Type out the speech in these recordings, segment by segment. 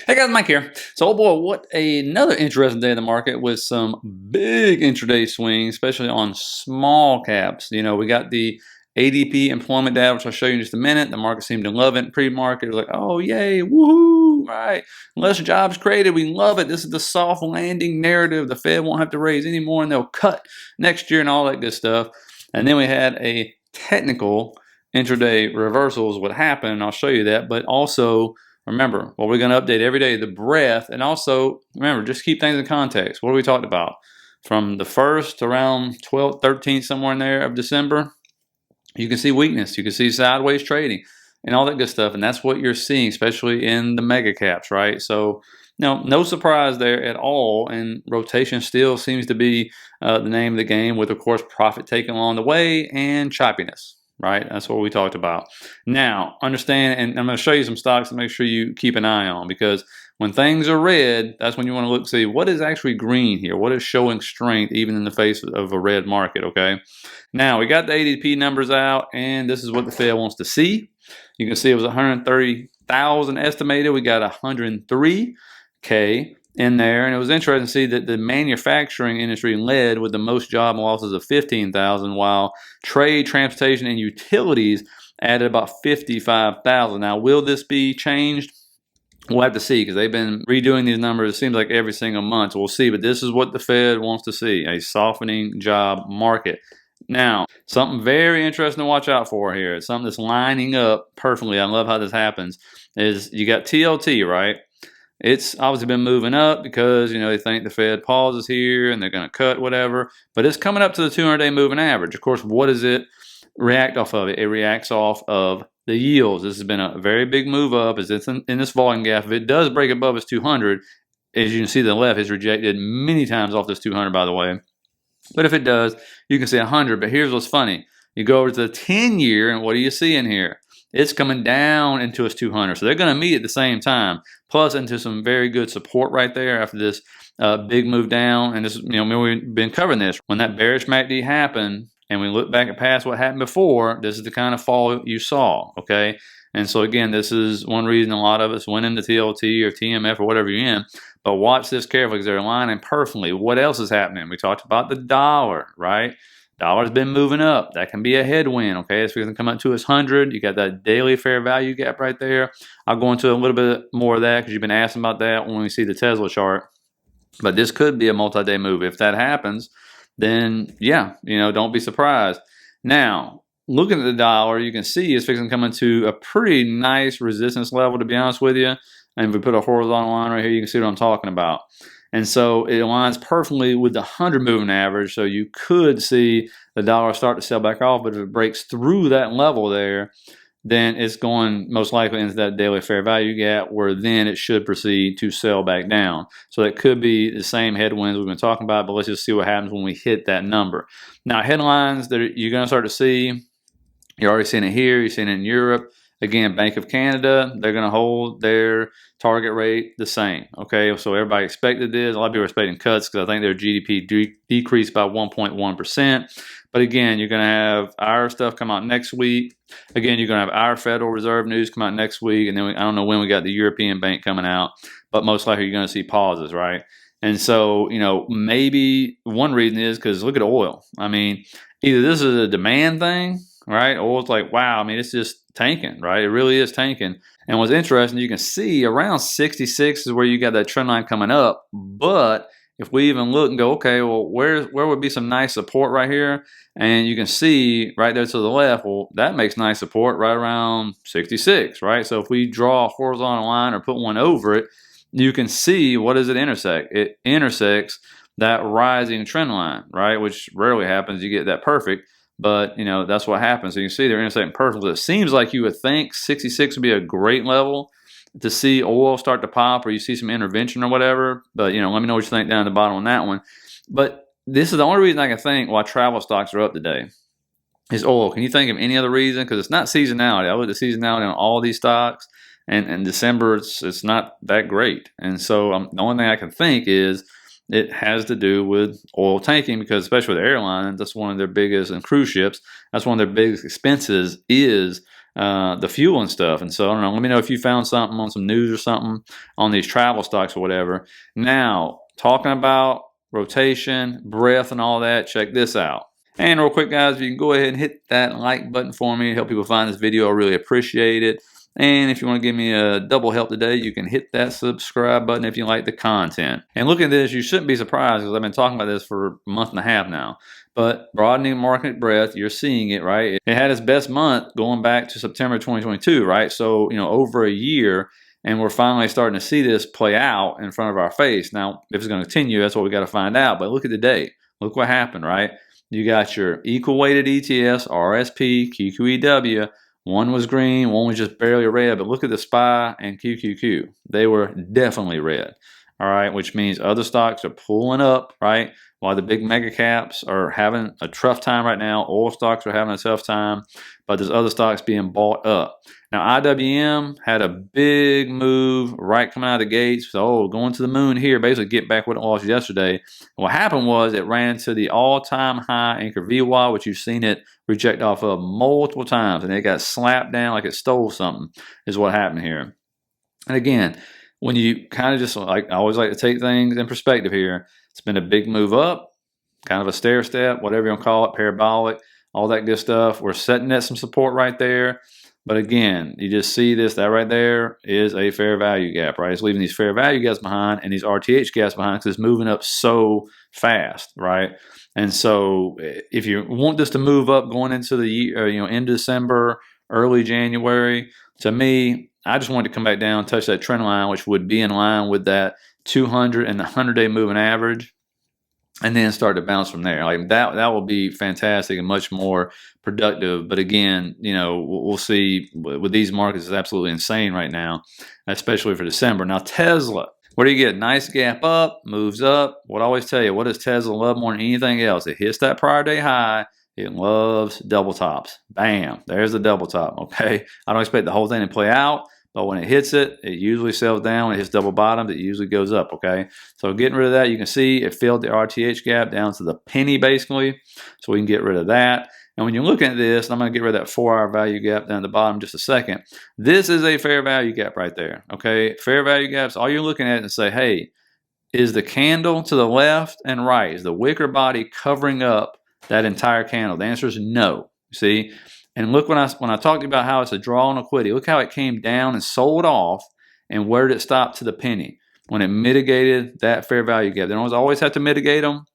Hey guys, Mike here. So, oh boy, what another interesting day in the market with some big intraday swings, especially on small caps. You know, we got the ADP employment data, which I'll show you in just a minute. The market seemed to love it. Pre-market, it was like, oh yay, woohoo, right? Less jobs created, we love it. This is the soft landing narrative. The Fed won't have to raise any more, and they'll cut next year and all that good stuff. And then we had a technical intraday reversal is what happened, and I'll show you that. But also, remember, what we're going to update every day, the breadth, and also, remember, just keep things in context. What we talked about? From the 1st around 12th, 13th, somewhere in there of December, you can see weakness. You can see sideways trading and all that good stuff. And that's what you're seeing, especially in the mega caps, right? So, no surprise there at all. And rotation still seems to be the name of the game with, of course, profit taken along the way and choppiness. Right, that's what we talked about. Now, understand, and I'm going to show you some stocks to make sure you keep an eye on, because when things are red, that's when you want to look, see what is actually green here, what is showing strength even in the face of a red market. Okay, now we got the ADP numbers out, and this is what the Fed wants to see. You can see it was 130,000 estimated. We got 103K in there, and it was interesting to see that the manufacturing industry led with the most job losses of 15,000, while trade, transportation, and utilities added about 55,000. Now, will this be changed? We'll have to see, because they've been redoing these numbers, it seems like every single month. So we'll see, but this is what the Fed wants to see, a softening job market. Now, something very interesting to watch out for here, it's something that's lining up perfectly. I love how this happens, is you got TLT, right? It's obviously been moving up because, they think the Fed pauses here and they're going to cut whatever. But it's coming up to the 200-day moving average. Of course, what does it react off of? It reacts off of the yields. This has been a very big move up as it's in this volume gap. If it does break above its 200, as you can see to the left, it's rejected many times off this 200, by the way. But if it does, you can see 100. But here's what's funny. You go over to the 10-year, and what do you see in here? It's coming down into its 200. So they're going to meet at the same time, plus into some very good support right there after this big move down. And this, we've been covering this. When that bearish MACD happened, and we look back at past what happened before, this is the kind of fall you saw, okay? And so again, this is one reason a lot of us went into TLT or TMF or whatever you're in. But watch this carefully, because they're aligning perfectly. What else is happening? We talked about the dollar, right? Dollar's been moving up. That can be a headwind, okay? It's going to come up to its 100. You got that daily fair value gap right there. I'll go into a little bit more of that because you've been asking about that when we see the Tesla chart. But this could be a multi-day move. If that happens, then yeah, don't be surprised. Now, looking at the dollar, you can see it's fixing to come into a pretty nice resistance level, to be honest with you. And if we put a horizontal line right here, you can see what I'm talking about. And so it aligns perfectly with the 100 moving average. So you could see the dollar start to sell back off. But if it breaks through that level there, then it's going most likely into that daily fair value gap, where then it should proceed to sell back down. So that could be the same headwinds we've been talking about, but let's just see what happens when we hit that number. Now, headlines that you're going to start to see, you're already seeing it here, you're seeing it in Europe. Again, Bank of Canada, they're going to hold their target rate the same. Okay, so everybody expected this. A lot of people are expecting cuts because I think their GDP decreased by 1.1%. But again, you're going to have our stuff come out next week. Again, you're going to have our Federal Reserve news come out next week. And then I don't know when we got the European Bank coming out, but most likely you're going to see pauses, right? And so, maybe one reason is because look at oil. I mean, either this is a demand thing, right? Oil's like, wow, it's just tanking, right? It really is tanking. And what's interesting, you can see around 66 is where you got that trend line coming up. But if we even look and go, okay, well, where would be some nice support right here? And you can see right there to the left, well, that makes nice support right around 66, right? So if we draw a horizontal line or put one over it, you can see, what does it intersect? It intersects that rising trend line, right? Which rarely happens. You get that perfect. But, that's what happens. So you can see they're intersecting perfectly. It seems like you would think 66 would be a great level to see oil start to pop, or you see some intervention or whatever. But, let me know what you think down at the bottom on that one. But this is the only reason I can think why travel stocks are up today is oil. Can you think of any other reason? Because it's not seasonality. I look at the seasonality on all these stocks, and December, it's not that great. And so the only thing I can think is it has to do with oil tanking, because especially with airlines, that's one of their biggest, and cruise ships, that's one of their biggest expenses is the fuel and stuff. And so I don't know. Let me know if you found something on some news or something on these travel stocks or whatever. Now, talking about rotation, breadth, and all that, check this out. And real quick, guys, if you can go ahead and hit that like button for me, help people find this video, I really appreciate it. And if you want to give me a double help today, you can hit that subscribe button if you like the content. And look at this, you shouldn't be surprised because I've been talking about this for a month and a half now. But broadening market breadth, you're seeing it, right? It had its best month going back to September 2022, right? So, over a year, and we're finally starting to see this play out in front of our face. Now, if it's going to continue, that's what we got to find out. But look at the day. Look what happened, right? You got your equal weighted ETFs, RSP, QQEW. One was green, one was just barely red. But look at the SPY and QQQ. They were definitely red. All right, which means other stocks are pulling up, right? While the big mega caps are having a tough time right now. Oil stocks are having a tough time, but there's other stocks being bought up. Now, IWM had a big move right coming out of the gates. So, going to the moon here, basically get back what it lost yesterday. What happened was it ran to the all-time high anchor VWAP, which you've seen it reject off of multiple times, and it got slapped down like it stole something, is what happened here. And again, when you kind of just, like, I always like to take things in perspective here. It's been a big move up, kind of a stair step, whatever you want to call it, parabolic, all that good stuff. We're setting at some support right there. But again, you just see this, that right there is a fair value gap, right? It's leaving these fair value gaps behind and these RTH gaps behind because it's moving up so fast, right? And so if you want this to move up going into the year, in December, early January, to me, I just wanted to come back down, touch that trend line, which would be in line with that 200 and the 100-day moving average, and then start to bounce from there. Like that will be fantastic and much more productive. But again, we'll see with these markets. It's absolutely insane right now, especially for December. Now, Tesla, what do you get? Nice gap up, moves up. What I always tell you, what does Tesla love more than anything else? It hits that prior day high. It loves double tops. Bam, there's the double top, okay? I don't expect the whole thing to play out, but when it hits it, it usually sells down. When it hits double bottom, it usually goes up, okay? So getting rid of that, you can see it filled the RTH gap down to the penny, basically. So we can get rid of that. And when you're looking at this, and I'm going to get rid of that 4-hour value gap down at the bottom in just a second. This is a fair value gap right there, okay? Fair value gaps, all you're looking at and say, hey, is the candle to the left and right, is the wicker body covering up that entire candle? The answer is no, see? And look, when I talked to you about how it's a draw on liquidity, look how it came down and sold off, and where did it stop to the penny? When it mitigated that fair value gap. They don't always have to mitigate them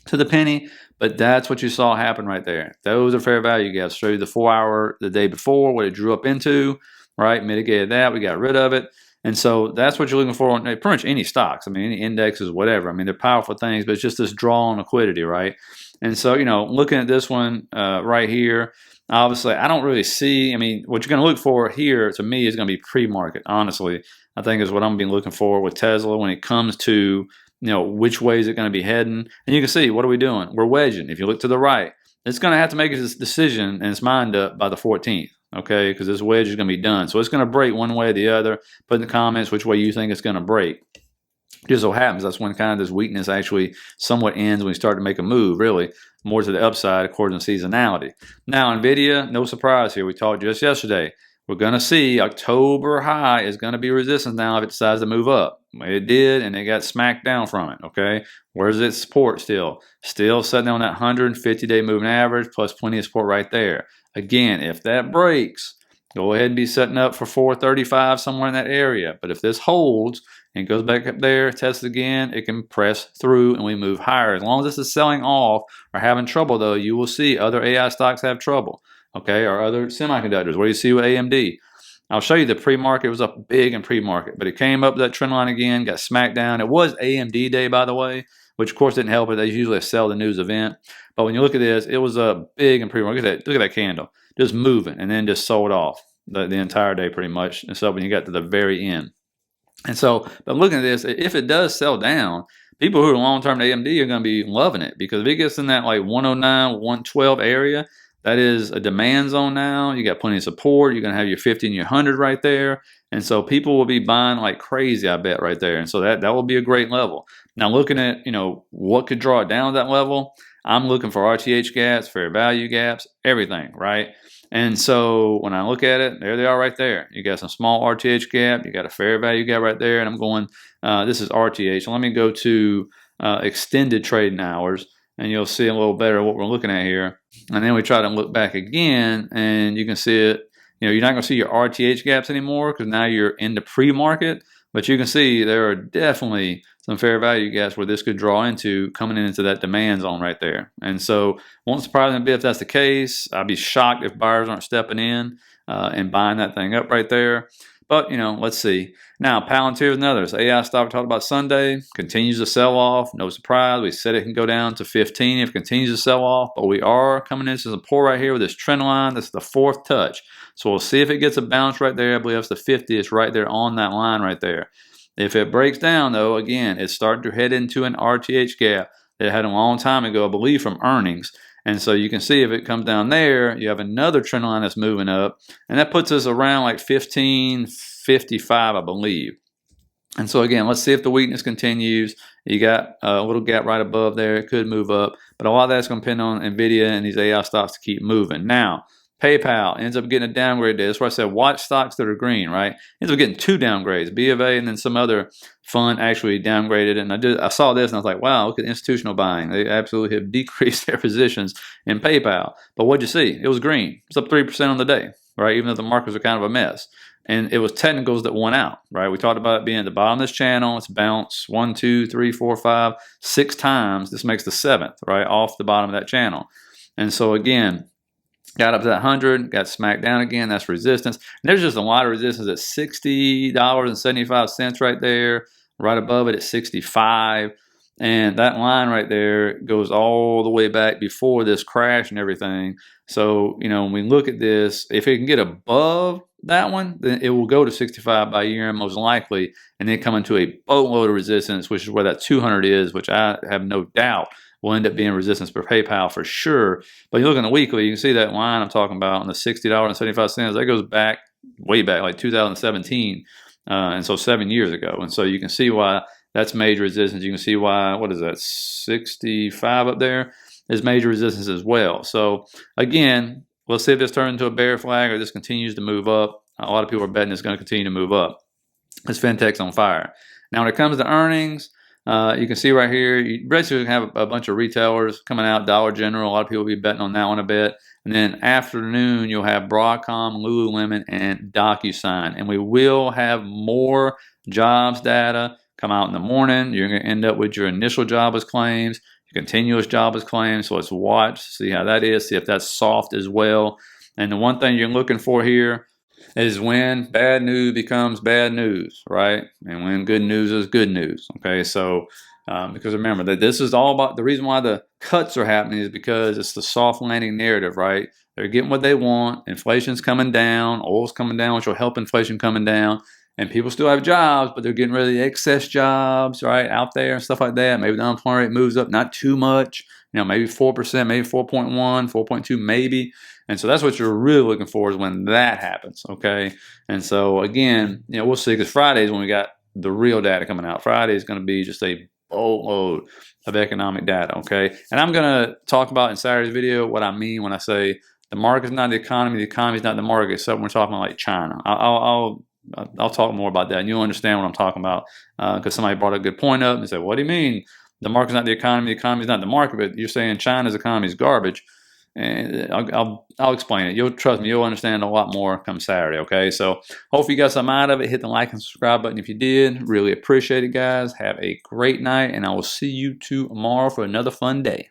to the penny, but that's what you saw happen right there. Those are fair value gaps. Show you the 4-hour the day before, what it drew up into, right? Mitigated that, we got rid of it. And so that's what you're looking for on pretty much any stocks. I mean, any indexes, whatever. I mean, they're powerful things, but it's just this draw on liquidity, right? And so, looking at this one right here, obviously, I don't really see, what you're going to look for here, to me, is going to be pre-market, honestly. I think is what I'm going to be looking for with Tesla when it comes to, which way is it going to be heading. And you can see, what are we doing? We're wedging. If you look to the right, it's going to have to make its decision and its mind up by the 14th, okay? Because this wedge is going to be done. So it's going to break one way or the other. Put in the comments which way you think it's going to break. Just so happens that's when kind of this weakness actually somewhat ends when we start to make a move, really, more to the upside according to seasonality. Now, Nvidia, no surprise here. We talked just yesterday. We're going to see October high is going to be resistance now if it decides to move up. It did, and it got smacked down from it, okay? Where's its support still? Still sitting on that 150-day moving average plus plenty of support right there. Again, if that breaks, go ahead and be setting up for 435 somewhere in that area. But if this holds and goes back up there, tests again, it can press through and we move higher. As long as this is selling off or having trouble, though, you will see other AI stocks have trouble, okay, or other semiconductors. What do you see with AMD? I'll show you the pre-market. It was up big in pre-market, but it came up that trend line again, got smacked down. It was AMD day, by the way, which of course didn't help it. They usually sell the news event. But when you look at this, it was up big in pre-market. Look at that candle, just moving and then just sold off the entire day pretty much. And so when you got to the very end. And so, but looking at this, if it does sell down, people who are long-term AMD are going to be loving it, because if it gets in that like 109, 112 area, that is a demand zone now. You got plenty of support. You're going to have your 50 and your 100 right there. And so people will be buying like crazy, I bet, right there. And so that will be a great level. Now, looking at, what could draw it down to that level, I'm looking for RTH gaps, fair value gaps, everything, right? And so when I look at it, there they are right there. You got some small RTH gap. You got a fair value gap right there. And I'm going, this is RTH. So let me go to extended trading hours, and you'll see a little better what we're looking at here. And then we try to look back again, and you can see it. You know, you're not going to see your RTH gaps anymore because now you're in the pre-market. But you can see there are definitely some fair value gaps where this could draw into coming into that demand zone right there. And so won't surprise me a bit if that's the case. I'd be shocked if buyers aren't stepping in and buying that thing up right there. But, you know, let's see. Now, Palantir is another. So AI stock we talked about Sunday continues to sell off. No surprise. We said it can go down to 15 if it continues to sell off. But we are coming into support right here with this trend line. This is the fourth touch. So we'll see if it gets a bounce right there. I believe it's the 50. It's right there on that line right there. If it breaks down, though, again, it's starting to head into an RTH gap that it had a long time ago, I believe, from earnings. And so you can see if it comes down there, you have another trend line that's moving up. And that puts us around like 1555, I believe. And so again, let's see if the weakness continues. You got a little gap right above there. It could move up. But a lot of that's going to depend on Nvidia and these AI stocks to keep moving. Now, PayPal ends up getting a downgrade there. That's why I said watch stocks that are green, right? Ends up getting two downgrades, B of A and then some other fund actually downgraded. And I saw this and I was like, wow, look at institutional buying. They absolutely have decreased their positions in PayPal. But what'd you see? It was green. It's up 3% on the day, right? Even though the markets are kind of a mess. And it was technicals that won out, right? We talked about it being at the bottom of this channel. It's bounced 1, 2, 3, 4, 5, 6 times. This makes the 7th, right? Off the bottom of that channel. And so again, got up to that 100, got smacked down again. That's resistance. And there's just a lot of resistance at $60.75 right there. Right above it at 65. And that line right there goes all the way back before this crash and everything. So, you know, when we look at this, if it can get above that one, then it will go to 65 by year end most likely, and then come into a boatload of resistance, which is where that 200 is, which I have no doubt will end up being resistance for PayPal for sure. But you look on the weekly, you can see that line I'm talking about on the $60.75. That goes back, way back, like 2017. And so 7 years ago. And so you can see why that's major resistance. You can see why, what is that, 65 up there is major resistance as well. So again, we'll see if this turns into a bear flag or this continues to move up. A lot of people are betting it's going to continue to move up. This fintech's on fire. Now when it comes to earnings, you can see right here, you basically have a bunch of retailers coming out. Dollar General, a lot of people will be betting on that one a bit. And then afternoon, you'll have Broadcom, Lululemon, and DocuSign. And we will have more jobs data come out in the morning. You're going to end up with your initial jobless claims, your continuous jobless claims. So let's watch, see how that is, see if that's soft as well. And the one thing you're looking for here is when bad news becomes bad news, right? And when good news is good news, okay? So, because remember that this is all about, the reason why the cuts are happening is because it's the soft landing narrative, right? They're getting what they want. Inflation's coming down, oil's coming down, which will help inflation coming down. And people still have jobs, but they're getting rid of the excess jobs, right, out there and stuff like that. Maybe the unemployment rate moves up, not too much, you know, maybe 4%, maybe 4.1, 4.2, maybe. And so that's what you're really looking for is when that happens, okay? And so, again, you know, we'll see, because Friday's when we got the real data coming out. Friday is going to be just a boatload of economic data, okay? And I'm going to talk about in Saturday's video what I mean when I say the market's not the economy is not the market, except when we're talking about like China. I'll talk more about that, and you'll understand what I'm talking about, because somebody brought a good point up and said, what do you mean the market's not the economy is not the market, but you're saying China's economy is garbage? And I'll explain it. You'll trust me. You'll understand a lot more come Saturday, okay? So hopefully you got something out of it. Hit the like and subscribe button if you did. Really appreciate it, guys. Have a great night, and I will see you tomorrow for another fun day.